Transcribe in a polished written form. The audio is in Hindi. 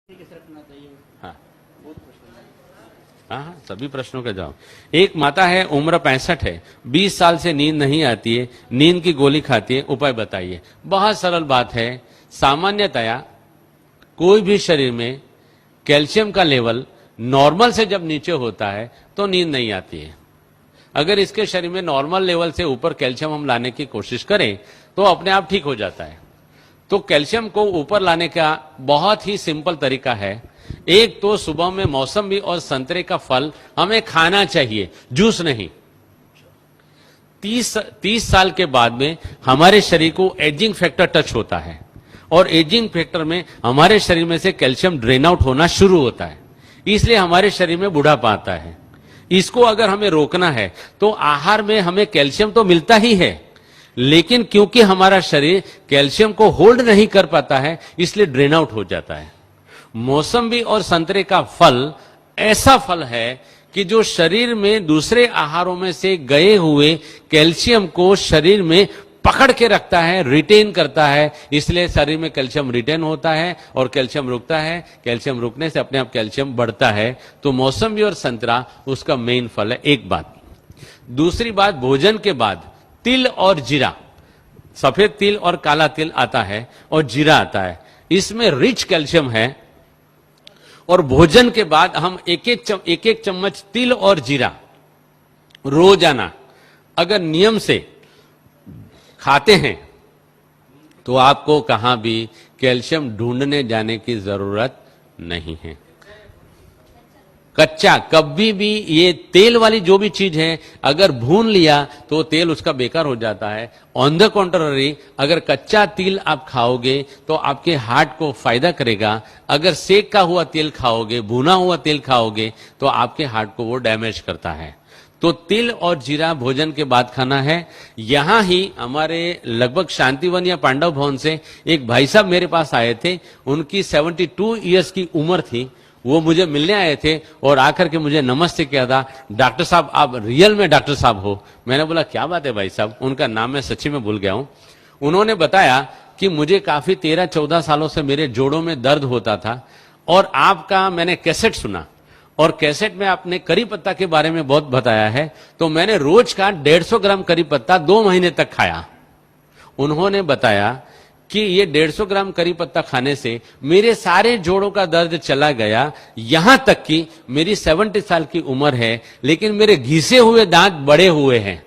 हाँ हाँ, सभी प्रश्नों का जवाब। एक माता है, उम्र 65 है, 20 साल से नींद नहीं आती है, नींद की गोली खाती है, उपाय बताइए। बहुत सरल बात है, सामान्यतया कोई भी शरीर में कैल्शियम का लेवल नॉर्मल से जब नीचे होता है तो नींद नहीं आती है। अगर इसके शरीर में नॉर्मल लेवल से ऊपर कैल्शियम हम लाने की कोशिश करें तो अपने आप ठीक हो जाता है। तो कैल्शियम को ऊपर लाने का बहुत ही सिंपल तरीका है। एक तो सुबह में मौसमी और संतरे का फल हमें खाना चाहिए, जूस नहीं। 30 साल के बाद में हमारे शरीर को एजिंग फैक्टर टच होता है और एजिंग फैक्टर में हमारे शरीर में से कैल्शियम ड्रेन आउट होना शुरू होता है, इसलिए हमारे शरीर में बुढ़ापा आता है। इसको अगर हमें रोकना है तो आहार में हमें कैल्शियम तो मिलता ही है, लेकिन क्योंकि हमारा शरीर कैल्शियम को होल्ड नहीं कर पाता है इसलिए ड्रेन आउट हो जाता है। मौसम्बी और संतरे का फल ऐसा फल है कि जो शरीर में दूसरे आहारों में से गए हुए कैल्शियम को शरीर में पकड़ के रखता है, रिटेन करता है, इसलिए शरीर में कैल्शियम रिटेन होता है और कैल्शियम रुकता है। कैल्शियम रुकने से अपने आप कैल्शियम बढ़ता है। तो मौसम्बी और संतरा उसका मेन फल है। एक बात। दूसरी बात, भोजन के बाद तिल और जीरा, सफेद तिल और काला तिल आता है और जीरा आता है, इसमें रिच कैल्शियम है। और भोजन के बाद हम एक एक चम्मच तिल और जीरा रोजाना अगर नियम से खाते हैं तो आपको कहां भी कैल्शियम ढूंढने जाने की जरूरत नहीं है। कच्चा कभी भी, ये तेल वाली जो भी चीज है अगर भून लिया तो तेल उसका बेकार हो जाता है। ऑन द कॉन्ट्ररी, अगर कच्चा तिल आप खाओगे तो आपके हार्ट को फायदा करेगा। अगर सेक का हुआ तेल खाओगे, भुना हुआ तेल खाओगे तो आपके हार्ट को वो डैमेज करता है। तो तिल और जीरा भोजन के बाद खाना है। यहां ही हमारे लगभग शांतिवन या पांडव भवन से एक भाई साहब मेरे पास आए थे, उनकी 72 ईयर्स की उम्र थी। वो मुझे मिलने आए थे और आकर के मुझे नमस्ते किया था, डॉक्टर साहब आप रियल में डॉक्टर साहब हो। मैंने बोला क्या बात है भाई साहब, उनका नाम मैं सच्ची में भूल गया हूं। उन्होंने बताया कि मुझे काफी 13-14 सालों से मेरे जोड़ों में दर्द होता था और आपका मैंने कैसेट सुना और कैसेट में आपने करी पत्ता के बारे में बहुत बताया है, तो मैंने रोज का 150 ग्राम करी पत्ता 2 महीने तक खाया। उन्होंने बताया कि ये 150 ग्राम करी पत्ता खाने से मेरे सारे जोड़ों का दर्द चला गया। यहां तक कि मेरी 70 साल की उम्र है लेकिन मेरे घिसे हुए दांत बड़े हुए हैं।